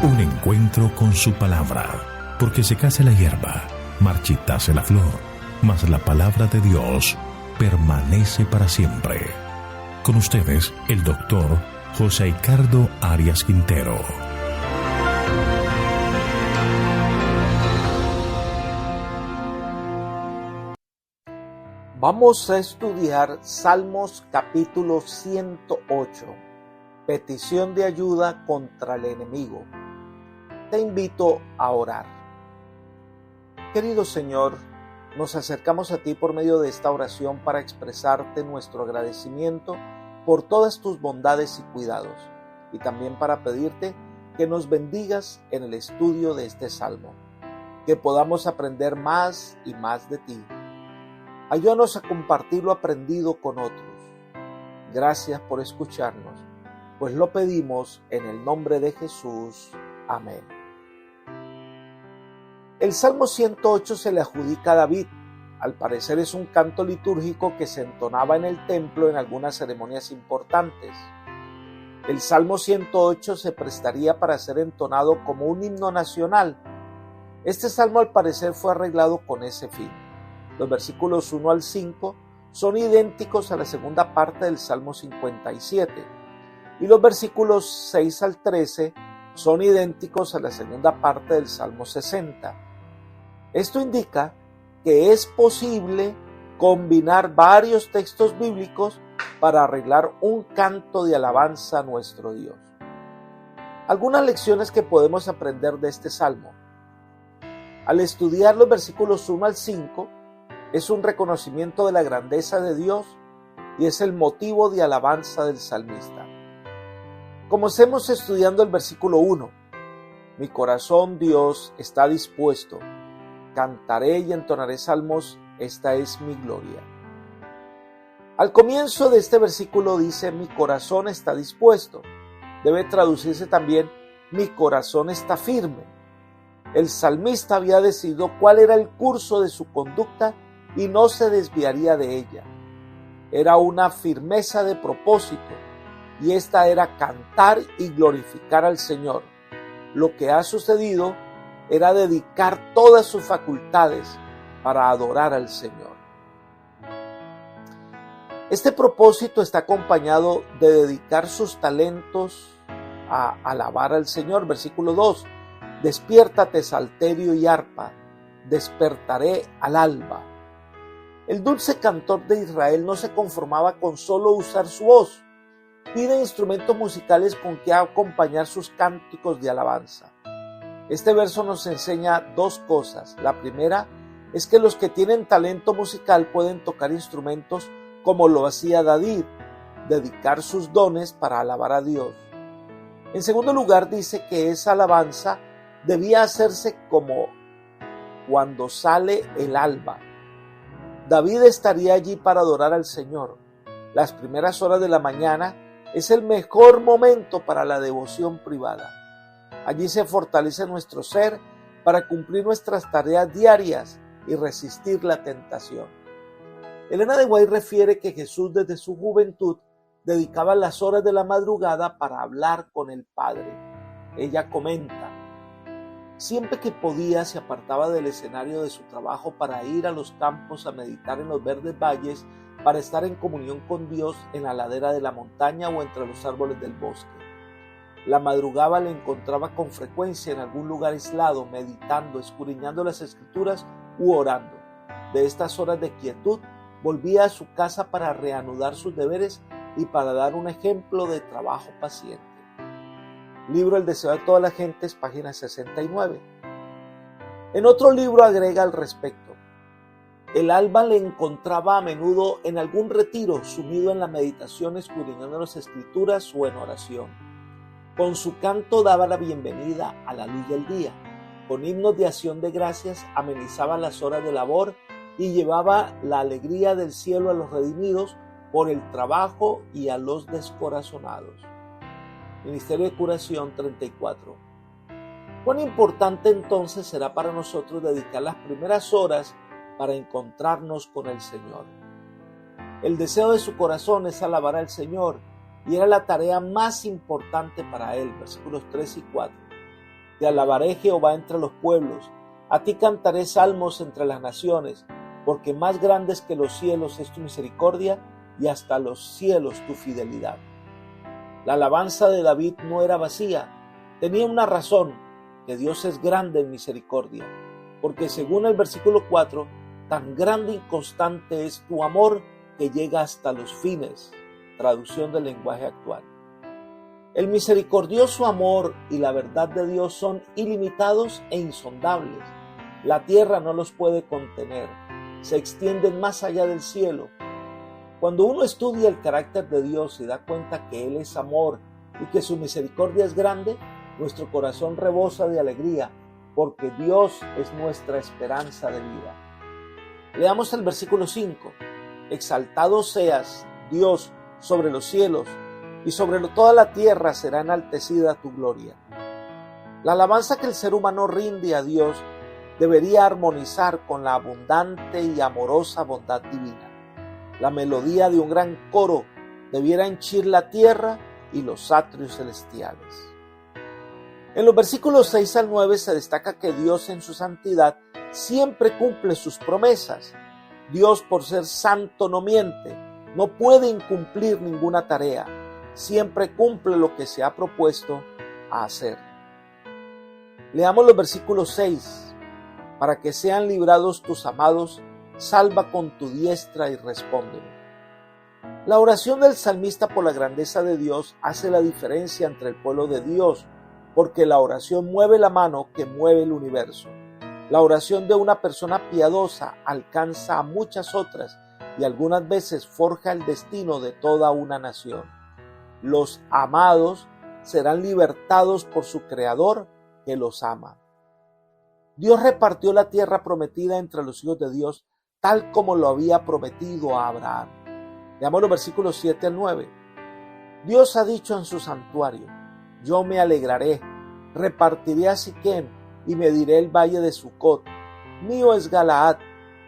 Un encuentro con su palabra, porque secase la hierba, marchitase la flor, mas la palabra de Dios permanece para siempre. Con ustedes, el doctor José Ricardo Arias Quintero. Vamos a estudiar Salmos capítulo 108, petición de ayuda contra el enemigo. Te invito a orar. Querido Señor, nos acercamos a ti por medio de esta oración para expresarte nuestro agradecimiento por todas tus bondades y cuidados, y también para pedirte que nos bendigas en el estudio de este salmo, que podamos aprender más y más de ti. Ayúdanos a compartir lo aprendido con otros. Gracias por escucharnos, pues lo pedimos en el nombre de Jesús. Amén. El Salmo 108 se le adjudica a David. Al parecer es un canto litúrgico que se entonaba en el templo en algunas ceremonias importantes. El Salmo 108 se prestaría para ser entonado como un himno nacional. Este salmo al parecer fue arreglado con ese fin. Los versículos 1 al 5 son idénticos a la segunda parte del Salmo 57 y los versículos 6 al 13 son idénticos a la segunda parte del Salmo 60. Esto indica que es posible combinar varios textos bíblicos para arreglar un canto de alabanza a nuestro Dios. Algunas lecciones que podemos aprender de este salmo. Al estudiar los versículos 1 al 5, es un reconocimiento de la grandeza de Dios y es el motivo de alabanza del salmista. Comencemos estudiando el versículo 1. Mi corazón, Dios, está dispuesto. Cantaré y entonaré salmos, esta es mi gloria. Al comienzo de este versículo dice, mi corazón está dispuesto. Debe traducirse también, mi corazón está firme. El salmista había decidido cuál era el curso de su conducta y no se desviaría de ella. Era una firmeza de propósito, y esta era cantar y glorificar al Señor. Lo que ha sucedido era dedicar todas sus facultades para adorar al Señor. Este propósito está acompañado de dedicar sus talentos a alabar al Señor. Versículo 2. Despiértate, salterio y arpa, despertaré al alba. El dulce cantor de Israel no se conformaba con solo usar su voz. Pide instrumentos musicales con que acompañar sus cánticos de alabanza. Este verso nos enseña dos cosas. La primera es que los que tienen talento musical pueden tocar instrumentos como lo hacía David, dedicar sus dones para alabar a Dios. En segundo lugar, dice que esa alabanza debía hacerse como cuando sale el alba. David estaría allí para adorar al Señor. Las primeras horas de la mañana es el mejor momento para la devoción privada. Allí se fortalece nuestro ser para cumplir nuestras tareas diarias y resistir la tentación. Elena de White refiere que Jesús desde su juventud dedicaba las horas de la madrugada para hablar con el Padre. Ella comenta, siempre que podía se apartaba del escenario de su trabajo para ir a los campos a meditar en los verdes valles, para estar en comunión con Dios en la ladera de la montaña o entre los árboles del bosque. La madrugada la encontraba con frecuencia en algún lugar aislado, meditando, escudriñando las Escrituras u orando. De estas horas de quietud, volvía a su casa para reanudar sus deberes y para dar un ejemplo de trabajo paciente. Libro El deseo de todas las gentes, página 69. En otro libro agrega al respecto, el alba le encontraba a menudo en algún retiro, sumido en la meditación, escudriñando las Escrituras o en oración. Con su canto daba la bienvenida a la luz del día. Con himnos de acción de gracias amenizaba las horas de labor y llevaba la alegría del cielo a los redimidos por el trabajo y a los descorazonados. Ministerio de Curación 34. ¿Cuán importante entonces será para nosotros dedicar las primeras horas para encontrarnos con el Señor? El deseo de su corazón es alabar al Señor y era la tarea más importante para él, versículos 3 y 4. Te alabaré, Jehová, entre los pueblos. A ti cantaré salmos entre las naciones, porque más grandes que los cielos es tu misericordia y hasta los cielos tu fidelidad. La alabanza de David no era vacía, tenía una razón, que Dios es grande en misericordia, porque según el versículo 4, tan grande y constante es tu amor que llega hasta los fines. Traducción del lenguaje actual. El misericordioso amor y la verdad de Dios son ilimitados e insondables. La tierra no los puede contener, se extienden más allá del cielo. Cuando uno estudia el carácter de Dios y se da cuenta que Él es amor y que su misericordia es grande, nuestro corazón rebosa de alegría, porque Dios es nuestra esperanza de vida. Leamos el versículo 5. Exaltado seas, Dios, sobre los cielos, y sobre toda la tierra será enaltecida tu gloria. La alabanza que el ser humano rinde a Dios debería armonizar con la abundante y amorosa bondad divina. La melodía de un gran coro debiera henchir la tierra y los atrios celestiales. En los versículos 6 al 9 se destaca que Dios en su santidad siempre cumple sus promesas. Dios, por ser santo, no miente, no puede incumplir ninguna tarea, siempre cumple lo que se ha propuesto a hacer. Leamos los versículos 6. Para que sean librados tus amados, salva con tu diestra y respóndeme. La oración del salmista por la grandeza de Dios hace la diferencia entre el pueblo de Dios, porque la oración mueve la mano que mueve el universo. La oración de una persona piadosa alcanza a muchas otras y algunas veces forja el destino de toda una nación. Los amados serán libertados por su Creador que los ama. Dios repartió la tierra prometida entre los hijos de Dios tal como lo había prometido a Abraham. Leamos los versículos 7 al 9. Dios ha dicho en su santuario: yo me alegraré, repartiré a Siquem y mediré el valle de Sucot. Mío es Galaad,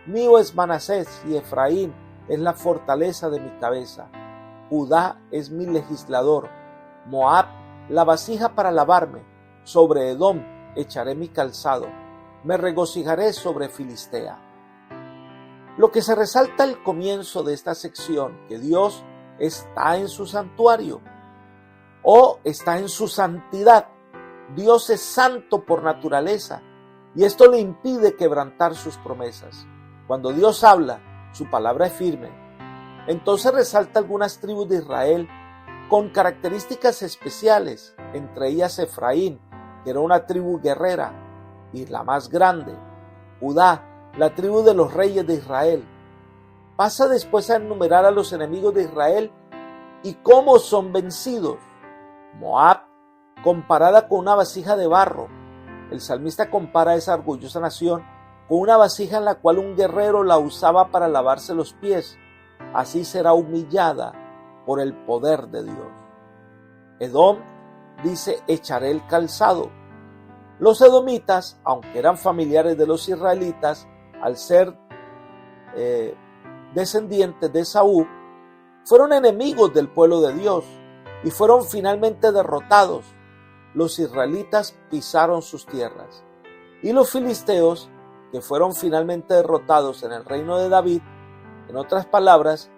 mío es Manasés, y Efraín es la fortaleza de mi cabeza. Judá es mi legislador, Moab la vasija para lavarme. Sobre Edom echaré mi calzado, me regocijaré sobre Filistea. Lo que se resalta al comienzo de esta sección, que Dios está en su santuario o está en su santidad. Dios es santo por naturaleza y esto le impide quebrantar sus promesas. Cuando Dios habla, su palabra es firme. Entonces resalta algunas tribus de Israel con características especiales, entre ellas Efraín, que era una tribu guerrera y la más grande. Judá, la tribu de los reyes de Israel. Pasa después a enumerar a los enemigos de Israel y cómo son vencidos. Moab, comparada con una vasija de barro. El salmista compara a esa orgullosa nación con una vasija en la cual un guerrero la usaba para lavarse los pies. Así será humillada por el poder de Dios. Edom dice: echaré el calzado. Los edomitas, aunque eran familiares de los israelitas, al ser descendientes de Esaú, fueron enemigos del pueblo de Dios y fueron finalmente derrotados. Los israelitas pisaron sus tierras y los filisteos, que fueron finalmente derrotados en el reino de David. En otras palabras,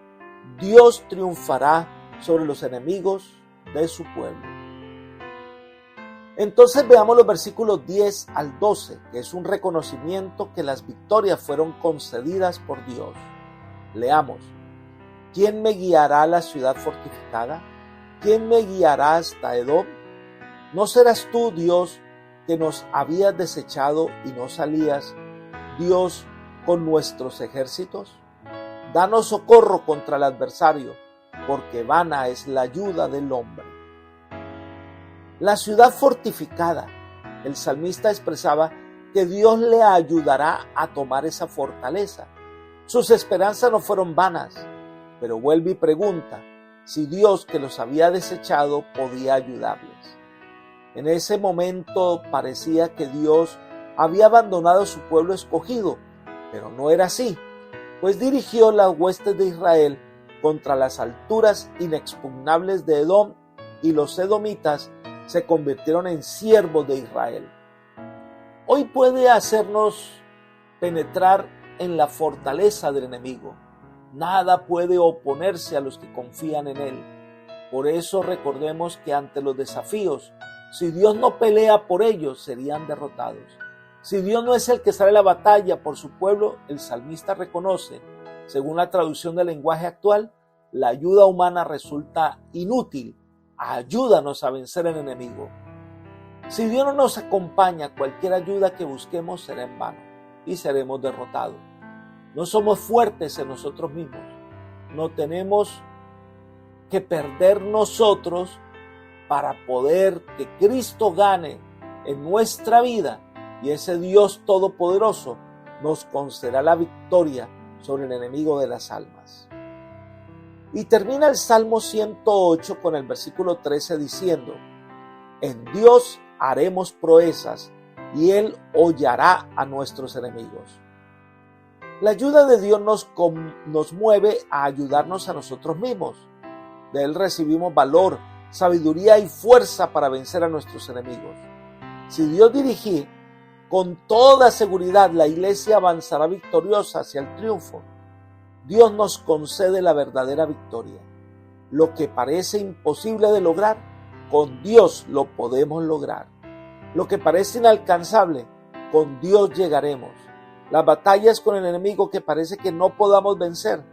Dios triunfará sobre los enemigos de su pueblo. Entonces veamos los versículos 10 al 12, que es un reconocimiento que las victorias fueron concedidas por Dios. Leamos: ¿quién me guiará a la ciudad fortificada? ¿Quién me guiará hasta Edom? ¿No serás tú, Dios, que nos habías desechado y no salías, Dios, con nuestros ejércitos? Danos socorro contra el adversario, porque vana es la ayuda del hombre. La ciudad fortificada. El salmista expresaba que Dios le ayudará a tomar esa fortaleza. Sus esperanzas no fueron vanas, pero vuelve y pregunta si Dios, que los había desechado, podía ayudarles. En ese momento parecía que Dios había abandonado a su pueblo escogido, pero no era así, pues dirigió las huestes de Israel contra las alturas inexpugnables de Edom, y los edomitas se convirtieron en siervos de Israel. hoy puede hacernos penetrar en la fortaleza del enemigo. Nada puede oponerse a los que confían en él. Por eso recordemos que ante los desafíos, si Dios no pelea por ellos, serían derrotados. Si Dios no es el que sale a la batalla por su pueblo, el salmista reconoce, según la traducción del lenguaje actual, la ayuda humana resulta inútil. Ayúdanos a vencer al enemigo. Si Dios no nos acompaña, cualquier ayuda que busquemos será en vano y seremos derrotados. No somos fuertes en nosotros mismos. No tenemos que perder nosotros para poder que Cristo gane en nuestra vida y ese Dios todopoderoso nos concederá la victoria sobre el enemigo de las almas. Y termina el Salmo 108 con el versículo 13 diciendo: en Dios haremos proezas y Él hollará a nuestros enemigos. La ayuda de Dios nos mueve a ayudarnos a nosotros mismos. De Él recibimos valor, sabiduría y fuerza para vencer a nuestros enemigos. Si Dios dirige, con toda seguridad la iglesia avanzará victoriosa hacia el triunfo. Dios nos concede la verdadera victoria. Lo que parece imposible de lograr, con Dios lo podemos lograr. Lo que parece inalcanzable, con Dios llegaremos. Las batallas con el enemigo que parece que no podamos vencer,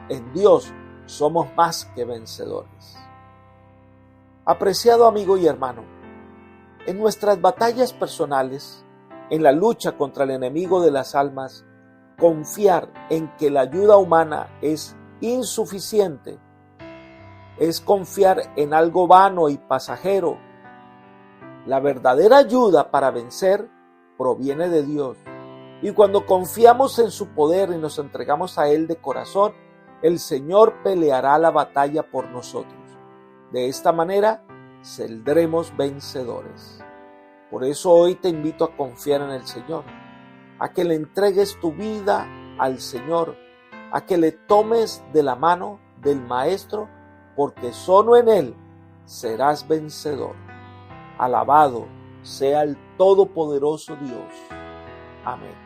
en Dios somos más que vencedores. Apreciado amigo y hermano, en nuestras batallas personales, en la lucha contra el enemigo de las almas, confiar en que la ayuda humana es insuficiente, es confiar en algo vano y pasajero. La verdadera ayuda para vencer proviene de Dios. Y cuando confiamos en su poder y nos entregamos a Él de corazón, el Señor peleará la batalla por nosotros. De esta manera, saldremos vencedores. Por eso hoy te invito a confiar en el Señor, a que le entregues tu vida al Señor, a que le tomes de la mano del Maestro, porque solo en Él serás vencedor. Alabado sea el Todopoderoso Dios. Amén.